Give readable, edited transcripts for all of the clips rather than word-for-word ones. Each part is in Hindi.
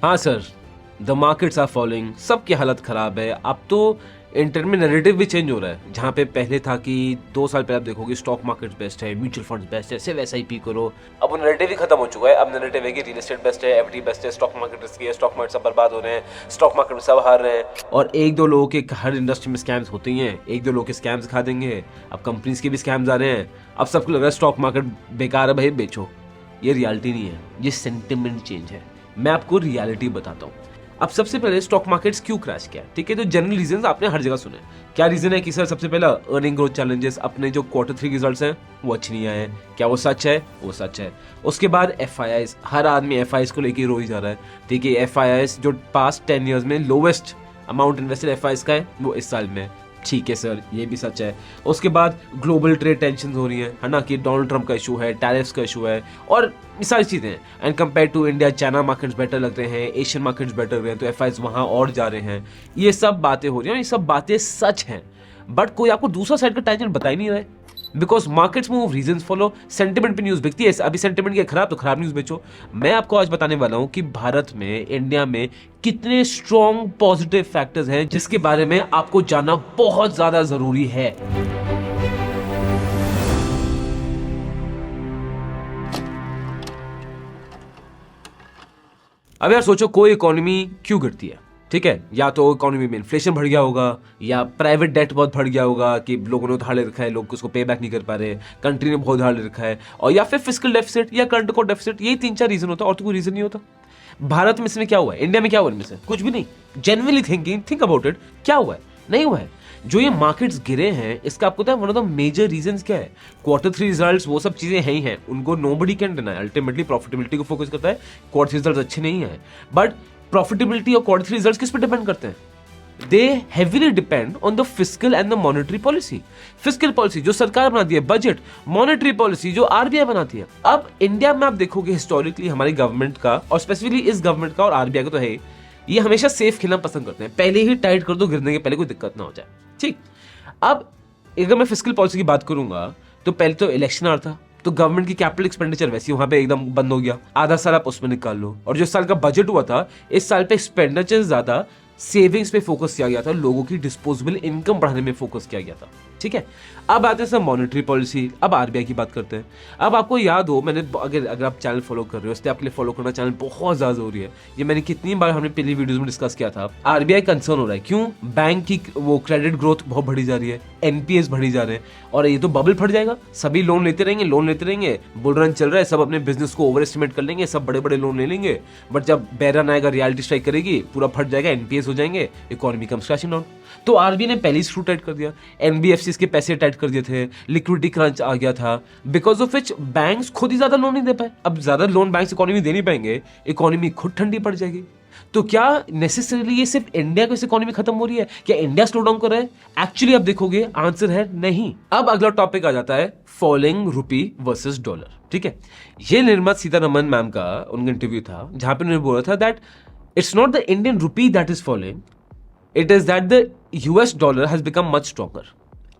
हाँ sir, the markets are following, सबकी हालत खराब है। अब तो इंटरनेट में नैरेटिव भी चेंज हो रहा है, जहाँ पे पहले था कि 2 साल पहले आप देखोगे स्टॉक मार्केट बेस्ट है, म्यूचुअल फंड्स बेस्ट है, सिर्फ SIP करो। अब वो नैरेटिव ही खत्म हो चुका है। अब नैरेटिव है कि रियल एस्टेट बेस्ट है, FD बेस्ट है, स्टॉक मार्केट रिस्की है, स्टॉक मार्केट सब बर्बाद हो रहे हैं, स्टॉक मार्केट में सब हार रहे हैं। और एक दो लोगों के हर इंडस्ट्री में स्कैम्स होते ही हैं, एक दो लोग के स्कैम्स खा देंगे। अब कंपनीज के भी स्कैम्स आ रहे हैं। अब सबको लग रहा है स्टॉक मार्केट बेकार है, भाई बेचो। ये रियलिटी नहीं है, ये सेंटिमेंट चेंज है। मैं आपको रियलिटी बताता हूँ। अब सबसे पहले स्टॉक मार्केट्स क्यों क्रैश किया, ठीक है? तो जनरल रीजंस आपने हर जगह सुने। क्या रीजन है कि सर सबसे पहला अर्निंग ग्रोथ चैलेंजेस, अपने जो Q3 रिजल्ट्स हैं वो अच्छे नहीं आए हैं। क्या वो सच है? वो सच है। उसके बाद FIIs, हर आदमी FIIs को लेके रो ही जा रहा है, ठीक है? FIIs जो पास्ट 10 ईयर्स में लोवेस्ट अमाउंट इन्वेस्टेड FIIs का है वो इस साल में है। ठीक है सर, ये भी सच है। उसके बाद ग्लोबल ट्रेड टेंशन हो रही है ना, कि डोनाल्ड ट्रंप का इशू है, टैरिफ्स का इशू है, और ये सारी चीजें हैं। And compare to India, China markets better लग रहे हैं, एशियन मार्केट्स बेटर लग रहे हैं, तो FIIs वहां और जा रहे हैं। ये सब बातें हो रही हैं, ये सब बातें सच हैं, बट कोई आपको दूसरा साइड का टेंशन बता ही नहीं रहा है। Because markets move, reasons follow, sentiment पे न्यूज बिकती है। अभी सेंटिमेंट क्या खराब, तो खराब न्यूज बेचो। मैं आपको आज बताने वाला हूं कि भारत में, इंडिया में कितने स्ट्रॉन्ग पॉजिटिव फैक्टर्स हैं जिसके बारे में आपको जानना बहुत ज्यादा जरूरी है। अब यार सोचो, कोई इकोनॉमी क्यों गिरती है, ठीक है? या तो इकोनॉमी में इन्फ्लेशन बढ़ गया होगा, या प्राइवेट डेट बहुत बढ़ गया होगा कि लोगों ने उधार ले रखा है, लोग उसको पे बैक नहीं कर पा रहे, कंट्री ने बहुत उधार ले रखा है, और या फिर फिस्कल डेफिसिट या करंट अकाउंट डेफिसिट। यही 3-4 रीजन होता है, और तो कोई रीजन नहीं होता। भारत में इसमें क्या हुआ है, इंडिया में क्या हुआ, इनमें से कुछ भी नहीं। जेन्युइनली थिंक अबाउट इट, क्या हुआ है? नहीं हुआ है। जो ये मार्केट्स गिरे हैं, इसका आपको पता है one of the major reasons क्या है? Q3 रिजल्ट्स, वो सब चीजें हैं ही हैं, उनको nobody can deny. Ultimately profitability को फोकस करता है। Q3 रिजल्ट्स अच्छे नहीं है, बट प्रॉफिटेबिलिटी और Q3 रिजल्ट्स किस पे डिपेंड करते हैं? They heavily depend on the fiscal and the monetary policy. Fiscal policy जो सरकार बनाती है, बजट, मॉनेटरी पॉलिसी जो RBI बनाती है। अब इंडिया में आप देखोगे हिस्टोरिकली हमारी गवर्नमेंट का, और स्पेसिफिकली इस गवर्नमेंट का और RBI का तो है, ये हमेशा सेफ खेलना पसंद करते हैं। पहले ही टाइट कर दो, गिरने के पहले कोई दिक्कत ना हो जाए, ठीक? अब अगर मैं फिस्कल पॉलिसी की बात करूंगा, तो पहले तो इलेक्शन आ रहा था, तो गवर्नमेंट की कैपिटल एक्सपेंडिचर वैसी वहां पे एकदम बंद हो गया। आधा साल आप उसमें निकाल लो। और जो साल का बजट हुआ था, इस साल पे एक्सपेंडिचर ज्यादा सेविंग्स पे फोकस किया गया था, लोगों की डिस्पोजेबल इनकम बढ़ाने में फोकस किया गया था, ठीक है? अब आते हैं सर मॉनेटरी पॉलिसी। अब RBI की बात करते हैं। अब आपको याद हो, मैंने अगर आप चैनल फॉलो कर रहे हो, इसलिए आपके लिए फॉलो करना चैनल बहुत ज्यादा जरूरी है। ये मैंने कितनी बार हमने पहली वीडियोस में डिस्कस किया था। RBI कंसर्न हो रहा है, क्यों? बैंक की वो क्रेडिट ग्रोथ बहुत बढ़ी जा रही है, NPAs बढ़ी जा रहे हैं, और ये तो बबल फट जाएगा। सभी लोन लेते रहेंगे, बुल रन चल रहा है, सब अपने बिजनेस को ओवर एस्टिमेट कर लेंगे, सब बड़े बड़े लोन ले लेंगे, बट जब बैरन आएगा, रियलिटी स्ट्राइक करेगी, पूरा फट जाएगा, NPAs हो जाएंगे, इकोनॉमी कम्स क्रैशिंग डाउन। तो RBI ने पहले ही स्क्रू टाइट कर दिया, NBFCs के पैसे टाइट कर दिए थे, लिक्विडिटी क्रंच आ गया था, बिकॉज ऑफ विच बैंक्स खुद ही ज्यादा लोन नहीं दे पाए। अब ज्यादा लोन बैंक्स इकोनॉमी दे नहीं पाएंगे, इकोनॉमी खुद ठंडी पड़ जाएगी। तो क्या नेसेसरीली ये सिर्फ इंडिया की इकोनॉमी खत्म हो रही है? क्या इंडिया स्लो डाउन कर रहा है? एक्चुअली आप देखोगे आंसर है नहीं। अब अगला टॉपिक आ जाता है फॉलिंग रुपी वर्सेस डॉलर, ठीक है? ये निर्मला सीतारमन मैम का उनका इंटरव्यू था, जहां पे उन्होंने बोला था that it's not the Indian rupee that is falling, it is that the US dollar has become much stronger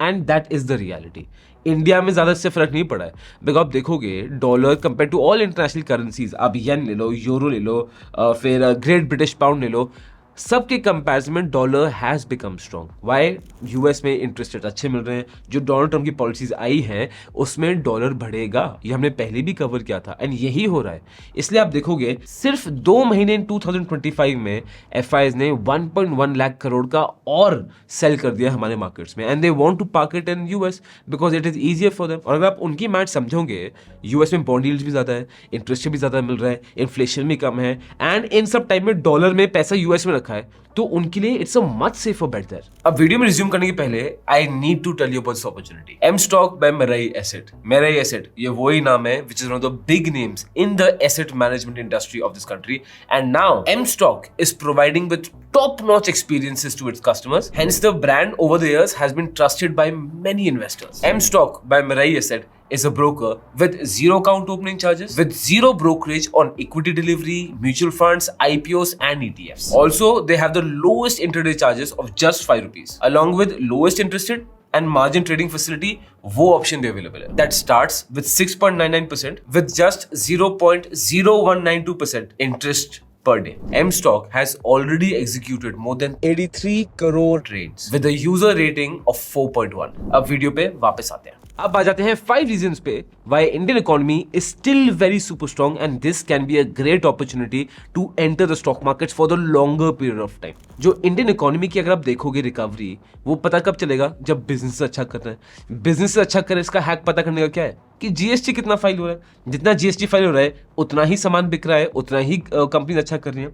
and that is the reality. India में ज्यादा इससे फर्क नहीं पड़ा है, बिकॉज आप देखोगे dollar compare to all international currencies, आप येन ले लो, यूरो ले लो, फिर ग्रेट ब्रिटिश पाउंड ले लो, सबके कंपैरिजन में dollar has become strong. Why? US में इंटरेस्ट रेट अच्छे मिल रहे हैं, जो डोनाल्ड ट्रंप की पॉलिसीज आई हैं उसमें डॉलर बढ़ेगा, ये हमने पहले भी कवर किया था, एंड यही हो रहा है। इसलिए आप देखोगे सिर्फ 2 महीने इन 2025 में FIs ने 1.1 लाख करोड़ का और सेल कर दिया हमारे मार्केट्स में, and they want to park it in US because it is easier for them. और अगर आप उनकी मैच समझोगे, US में बॉन्ड यील्ड्स भी ज्यादा है, इंटरेस्ट भी ज्यादा मिल रहा है, इन्फ्लेशन भी कम है, एंड इन सब टाइम में डॉलर में पैसा US में रखा है, तो उनके लिए it's a much safer bet there. अब वीडियो में रिज्यूम करने के पहले I need to tell you about this opportunity. M stock by Mirae Asset. Mirae Asset ये वही नाम है which is one of the big names in the asset management industry of this country, and now M stock is providing with top-notch experiences to its customers. Hence, the brand over the years has been trusted by many investors. M-Stock by Merai Asset is a broker with zero account opening charges, with zero brokerage on equity delivery, mutual funds, IPOs and ETFs. Also, they have the lowest intraday charges of just 5 rupees, along with lowest interest rate and margin trading facility, वो option भी available है that starts with 6.99% with just 0.0192% interest per day. M stock has already executed more than 83 crore trades with a user rating of 4.1. अब वीडियो पे वापस आते हैं. अब आ जाते हैं 5 reasons पे why Indian economy is still very super strong and this can be a great opportunity to enter the stock markets for the longer period of time. जो इंडियन इकोनॉमी की अगर आप देखोगे रिकवरी, वो पता कब चलेगा जब बिजनेस अच्छा कर रहे हैं. बिजनेस अच्छा करे इसका हैक पता करने का क्या है कि जीएसटी कितना फाइल हो रहा है. जितना जीएसटी फाइल हो रहा है उतना ही सामान बिक रहा है, उतना ही कंपनी अच्छा कर रही है.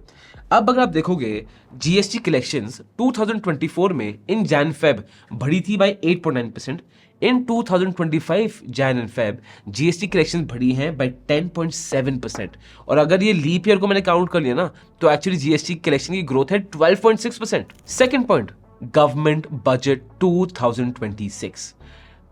अब अगर आप देखोगे जीएसटी कलेक्शंस 2024 में इन जैन फेब बढ़ी थी by 8.9%. In 2025 Jan and Feb GST collection बढ़ी हैं बाय 10.7%. और अगर ये लीप ईयर को मैंने काउंट कर लिया ना तो एक्चुअली जीएसटी कलेक्शन की ग्रोथ है 12.6%. Second point, government budget 2026.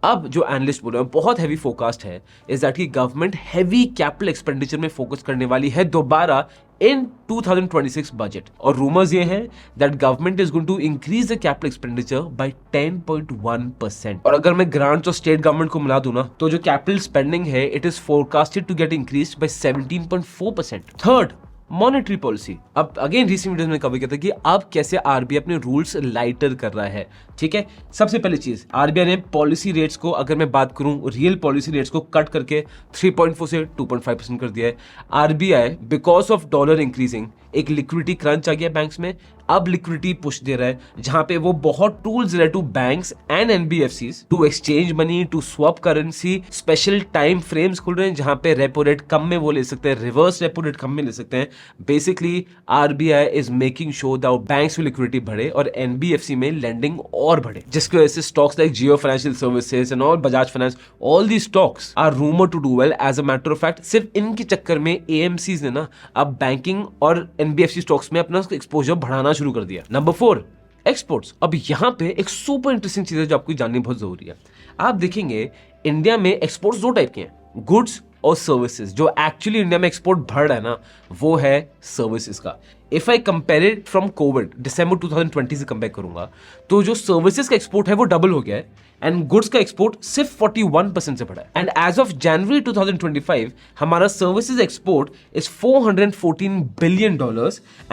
अब जो एनालिस्ट बोल रहे हैं बहुत हैवी फोरकास्ट है इज दैट कि गवर्नमेंट हैवी कैपिटल एक्सपेंडिचर में फोकस करने वाली है दोबारा इन 2026 बजट. और रूमर्स ये हैं that government is going to increase the capital expenditure by 10.1%. और अगर मैं ग्रांट्स और स्टेट गवर्नमेंट को मिला दूं ना तो जो कैपिटल स्पेंडिंग है it is forecasted to get increased by 17.4%. Third, monetary policy. अब अगेन रिसेंट वीडियोस में कवर किया था कि अब कैसे आरबीआई अपने रूल्स लाइटर कर रहा है. ठीक है, सबसे पहली चीज आरबीआई ने पॉलिसी रेट्स को, अगर मैं बात करूं रियल पॉलिसी रेट्स को कट करके 3.4 से 2.5% कर दिया है. RBI because of dollar increasing एक लिक्विडिटी क्रंच आ गया बैंक्स में. अब लिक्विडिटी पुश दे रहा है जहां पे वो बहुत टूल्स दे रहा है to banks and NBFCs to exchange money, to swap currency. Special time frames खुल रहे हैं जहां पे रेपो रेट कम में वो ले सकते हैं, रिवर्स रेपो रेट कम में ले सकते हैं. Basically RBI is making sure that banks की लिक्विडिटी बढ़े और एनबीएफसी में लेंडिंग और बढ़े, जिसकी वजह से stocks like Jio Financial Services and all, Bajaj Finance, all the stocks are rumour to do well. As a matter of fact सिर्फ इनके चक्कर में एएमसीज ने ना अब बैंकिंग और एनबीएफसी स्टॉक्स में अपना एक्सपोजर बढ़ाना शुरू कर दिया. Number 4, exports. अब यहां पे एक सुपर इंटरेस्टिंग चीज है जो आपको जाननी बहुत जरूरी है. आप देखेंगे इंडिया में एक्सपोर्ट्स 2 टाइप के हैं, गुड्स और सर्विसेज. जो एक्चुअली इंडिया में एक्सपोर्ट बढ़ रहा है ना वो है सर्विसेज का. If I compare it from Covid December 2020 से कंपेयर करूंगा तो जो सर्विसेज का एक्सपोर्ट है वो डबल हो गया है एंड गुड्स का एक्सपोर्ट सिर्फ 41% से बढ़ा है. एंड एज ऑफ जनवरी 2025 हमारा services export is $414 billion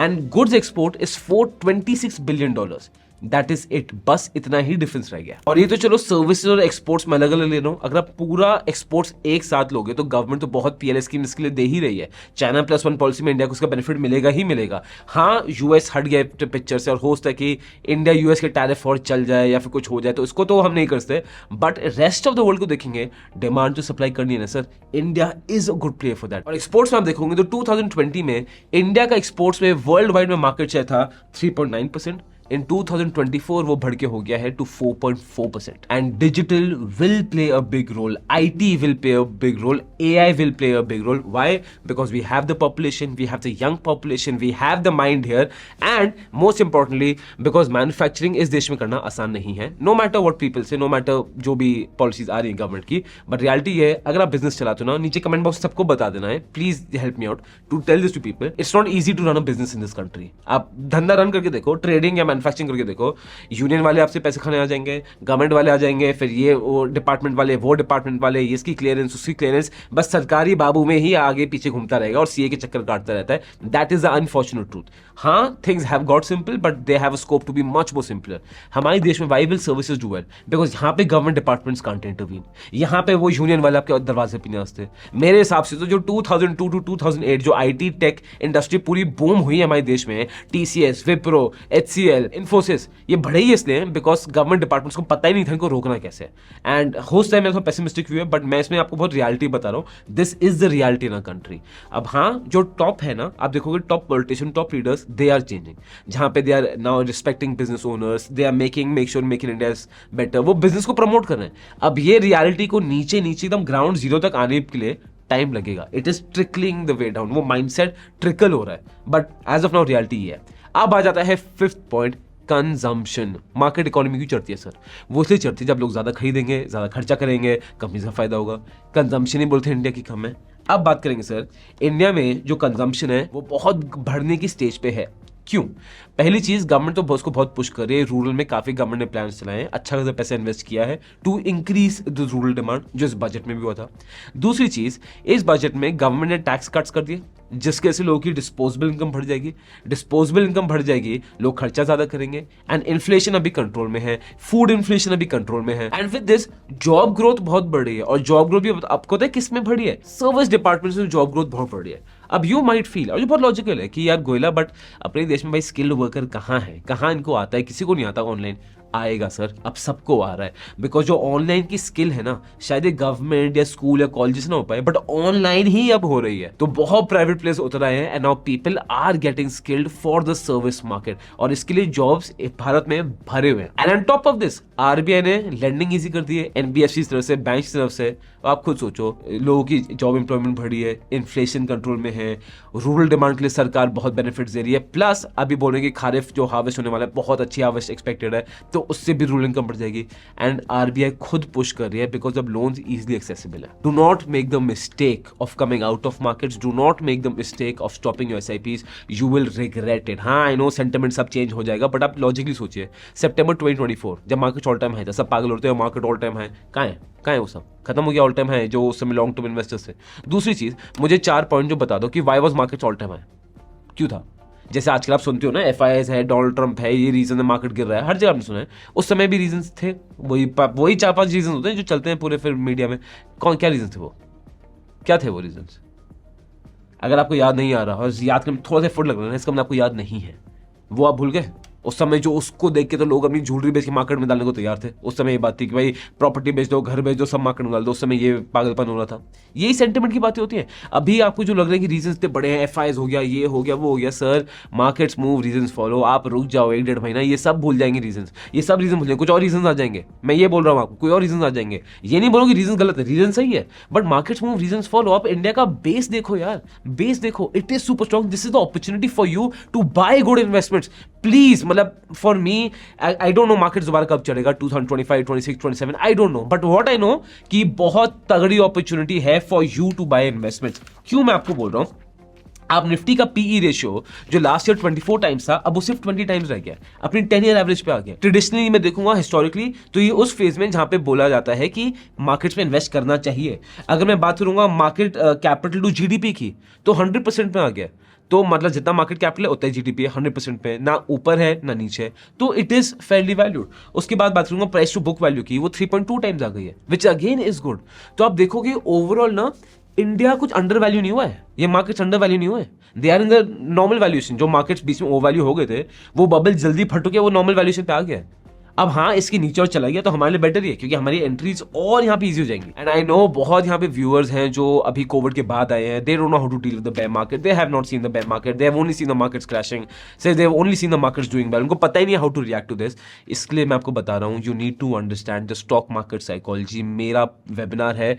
and goods export is $426 billion. That is it. बस इतना ही डिफरेंस रह गया. और ये तो चलो सर्विसेज और एक्सपोर्ट्स में अलग अलग ले रहा हूं. अगर आप पूरा एक्सपोर्ट्स एक साथ लोगे तो गवर्नमेंट तो बहुत पीएलआई स्कीम इसके लिए दे ही रही है. चाइना +1 पॉलिसी में इंडिया को उसका बेनिफिट मिलेगा ही मिलेगा. हाँ, यूएस हट गया पिक्चर से और हो सकता है कि इंडिया यूएस के टैरिफ और चल जाए या फिर कुछ हो जाए तो इसको तो हम नहीं कर सकते. But rest of the world को देखेंगे, डिमांड तो सप्लाई करनी है ना sir. India is a good player for that. और एक्सपोर्ट्स में आप देखोगे तो 2020 में इंडिया का एक्सपोर्ट्स में वर्ल्ड वाइड में मार्केट शेयर था 3.9%. In 2024 वो बढ़ के हो गया है to 4.4%. And digital will play a big role. IT will play a big role. AI will play a big role. Why? Because we have the population, we have the young population, we have the mind here, and most importantly, because manufacturing इस देश में करना आसान नहीं है. No matter what people say, no matter जो भी policies आ रही हैं गवर्नमेंट की, but reality ये है अगर आप business चलाते हो ना, नीचे कमेंट बॉक्स सबको बता देना है. Please help me out to tell this to people. It's not easy to run a business in this country. आप धंधा रन करके देखो, ट्रेडिंग या मैन्युफैक्चरिंग करके देखो, यूनियन वाले आपसे पैसे खाने आ जाएंगे, गवर्नमेंट वाले आ जाएंगे, फिर ये वो डिपार्टमेंट वाले, वो डिपार्टमेंट वाले, इसकी क्लियरेंस उसकी क्लियरेंस, बस सरकारी बाबू में ही आगे पीछे घूमता रहेगा और सीए के चक्कर काटता रहता है. That is the unfortunate truth. हाँ, things have got simple but they have a scope to be much more simpler. हमारे देश में viable services do well because यहाँ पे गवर्नमेंट डिपार्टमेंट्स कांट इंटरवीन. यहाँ पे वो यूनियन वाले आपके दरवाजे पे नहीं आते. मेरे हिसाब से तो जो 2002 to 2008 जो आईटी टेक इंडस्ट्री पूरी बूम हुई है हमारे देश में, टीसीएस, विप्रो, एचसीएल, इन्फोसिस, ये बढ़े ही इसलिए बिकॉज गवर्नमेंट डिपार्टमेंट्स को पता ही नहीं था इनको रोकना कैसे. एंड हो सकता है मैं थोड़ा पेसिमिस्टिक व्यू है बट मैं इसमें आपको बहुत रियलिटी बता रहा हूँ. This is the reality in a country. अब हाँ, जो टॉप है ना, आप देखोगे top politician, top leaders, they are changing. जहां पे they are now respecting business owners, they are make sure make in India better. वो बिजनेस को प्रमोट कर रहे हैं. अब ये रियलिटी को नीचे एकदम ग्राउंड जीरो तक आने के लिए टाइम लगेगा. It is trickling the way down. वो माइंडसेट ट्रिकल हो रहा है but as of now reality ये है. अब आ जाता है 5th point, consumption. Market economy क्यों चढ़ती है सर? वो इसलिए चढ़ती है जब लोग ज्यादा खरीदेंगे, ज्यादा खर्चा करेंगे, कंपनी का फायदा होगा. कंजम्पशन ही बोलते हैं इंडिया की कम है. अब बात करेंगे सर, इंडिया में जो कंजम्पशन है वो बहुत बढ़ने की स्टेज पे है. क्यों? पहली चीज, गवर्नमेंट तो उसको बहुत पुश कर रही है, रूरल में काफी गवर्नमेंट ने प्लान चलाए हैं, अच्छा खासा पैसा इन्वेस्ट किया है to increase the rural demand, जो इस बजट में भी हुआ था। दूसरी चीज, इस बजट में गवर्नमेंट ने टैक्स कट्स कर दिए, जिसके से लोगों की डिस्पोजेबल इनकम बढ़ जाएगी। डिस्पोजेबल इनकम बढ़ जाएगी, लोग खर्चा ज्यादा करेंगे, एंड इन्फ्लेशन अभी कंट्रोल में है, फूड इन्फ्लेशन अभी कंट्रोल में है, and with this job growth बहुत बढ़ी है। और जॉब ग्रोथ भी आपको पता है किस में बढ़ी है? सर्विस डिपार्टमेंट से जॉब ग्रोथ बहुत बढ़ी है। अब यू माइट फील, और ये बहुत लॉजिकल है कि यार गोयला, बट अपने देश में भाई स्किल्ड वर्कर कहाँ है, कहाँ इनको आता है? किसी को नहीं आता ऑनलाइन। आएगा सर, अब सबको आ रहा है, बिकॉज जो ऑनलाइन की स्किल है ना, शायद ये गवर्नमेंट या स्कूल या कॉलेजेस ना हो पाए, बट ऑनलाइन ही अब हो रही है। तो बहुत प्राइवेट प्लेस उतर आए हैं, and now people are getting skilled for the service market, और इसके लिए जॉब्स भारत में भरे हुए हैं। And on top of this, RBI ने लेंडिंग इजी कर दी है, एनबीएफसी की तरफ से, बैंक की तरफ से। आप खुद सोचो, लोगों की जॉब एम्प्लॉयमेंट बढ़ी है, इन्फ्लेशन कंट्रोल में है, रूरल डिमांड के लिए सरकार बहुत बेनिफिट्स दे रही है, प्लस अभी बोलेंगे खारिफ जो हार्वेस्ट होने वाला है, बहुत अच्छी हार्वेस्ट एक्सपेक्टेड है, तो उससे भी रूरल इनकम बढ़ जाएगी। एंड आरबीआई खुद पुश कर रही है, बिकॉज अब लोन्स इजीली एक्सेसिबल है। Do not make the mistake of coming out of markets, do not make the mistake of stopping your SIPs, you will regret it. हाँ, आई नो सेंटिमेंट सब चेंज हो जाएगा, बट आप लॉजिकली सोचिए, सितंबर 2024 जब मार्केट ऑल टाइम हाई था, सब पागल होते हैं, मार्केट ऑल टाइम हाई कहाँ है? वो सब खत्म हो गया, ऑल टाइम हाई जो उस समय लॉन्ग टर्म इन्वेस्टर्स थे। दूसरी चीज, मुझे 4 पॉइंट जो बता दो कि why was market all time high, क्यों था? जैसे आजकल आप सुनते हो ना, FIS है, डोनाल्ड ट्रंप है, ये रीजन है मार्केट गिर रहा है, हर जगह आपने सुना है। उस समय भी रीजन थे, वही 4-5 रीजन होते हैं जो चलते हैं पूरे फिर मीडिया में। क्या रीजन थे वो? क्या थे वो रीजन? अगर आपको याद नहीं आ रहा और याद करने थोड़ा सा फुट लग रहा है, इसका मतलब आपको याद नहीं है, वो आप भूल गए। उस समय जो उसको देख के तो लोग अपनी ज्वेलरी बेच के मार्केट में डालने को तैयार थे। उस समय ये बात थी कि भाई प्रॉपर्टी बेच दो, घर बेच दो, सब मार्केट में डाल दो। उस समय ये पागलपन हो रहा था। यही सेंटिमेंट की बातें होती हैं। अभी आपको जो लग रहा है कि रीजन इतने बड़े हैं, FIS हो गया, ये हो गया, वो हो गया, sir markets move, reason follow. आप रुक जाओ 1-1.5 महीना, ये सब भूल जाएंगे रीजन, ये सब रीजन भूल जाएंगे, कुछ और रीजन आ जाएंगे। मैं ये बोल रहा हूँ आपको, कोई और रीजन आ जाएंगे। ये नहीं बोलो कि रीजन गलत है, रीजन सही है, but markets move, reason follow. आप इंडिया का बेस देखो यार, बेस देखो, it is super strong. This is the opportunity for you to buy good investments. Please, मतलब for me, I don't know market दोबारा कब चलेगा, 2025, 26, 27, I don't know, but what I know कि बहुत तगड़ी अपॉर्चुनिटी है for you to buy investments. क्यों मैं आपको बोल रहा हूं? आप निफ्टी का पीई रेशियो जो लास्ट ईयर 24 टाइम्स था, अब वो सिर्फ 20 टाइम्स रह गया, अपनी 10 ईयर एवरेज पे आ गया। ट्रेडिशनली मैं देखूंगा हिस्टोरिकली, तो ये उस फेज में जहां पे बोला जाता है कि मार्केट्स में इन्वेस्ट करना चाहिए। अगर मैं बात करूंगा मार्केट कैपिटल टू जीडीपी की, तो 100% में आ गया। तो मतलब जितना मार्केट कैपिटल है उतना ही जीडीपी है, 100% पे, ना ऊपर है ना नीचे है, तो इट इज फेयरली वैल्यूड। उसके बाद बात करूंगा प्राइस टू बुक वैल्यू की, वो 3.2 टाइम्स आ गई है, विच अगेन इज गुड। तो आप देखोगे ओवरऑल ना, इंडिया कुछ अंडर वैल्यू नहीं हुआ है, ये मार्केट्स अंडर वैल्यू नहीं हुए, they are in the normal valuation. जो मार्केट्स बीच में ओवर वैल्यू हो गए थे, वो बबल जल्दी फट के वो नॉर्मल वैल्यूएशन पे आ गया। अब हाँ, इसके नीचे और चला गया तो हमारे लिए बेटर ही है, क्योंकि हमारी एंट्रीज और यहाँ पे इजी हो जाएंगी। एंड आई नो बहुत यहाँ पे व्यूअर्स हैं जो अभी कोविड के बाद आए हैं, they don't know how to deal with the bear market, they have not seen the bear market, they have only seen the markets crashing, so they have only seen the markets doing well, उनको पता ही नहीं how to react to this. इसके लिए मैं आपको बता रहा हूँ, you need to understand the stock market psychology. मेरा वेबिनार है,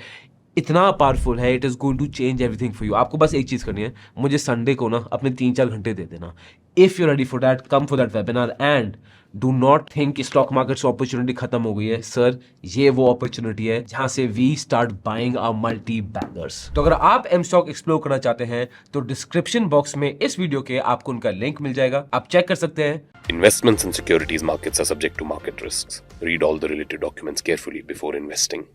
इतना पावरफुल है, it is going to change everything for you. आपको बस एक चीज करनी है, मुझे संडे को ना अपने 3-4 घंटे दे देना। If you ready for that, come for that webinar, and do not think कि स्टॉक मार्केट से अपॉर्चुनिटी खत्म हो गई है। सर, ये वो अपॉर्चुनिटी है जहां से we start buying our multi baggers. तो अगर आप एम स्टॉक एक्सप्लोर करना चाहते हैं तो डिस्क्रिप्शन बॉक्स में इस वीडियो के आपको उनका लिंक मिल जाएगा, आप चेक कर सकते हैं। Investments in securities markets are subject to market risks. Read all the related documents carefully before investing.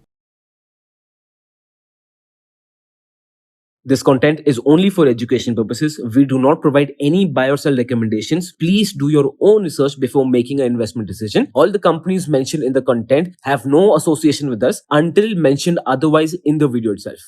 This content is only for education purposes. We do not provide any buy or sell recommendations. Please do your own research before making an investment decision. All the companies mentioned in the content have no association with us until mentioned otherwise in the video itself.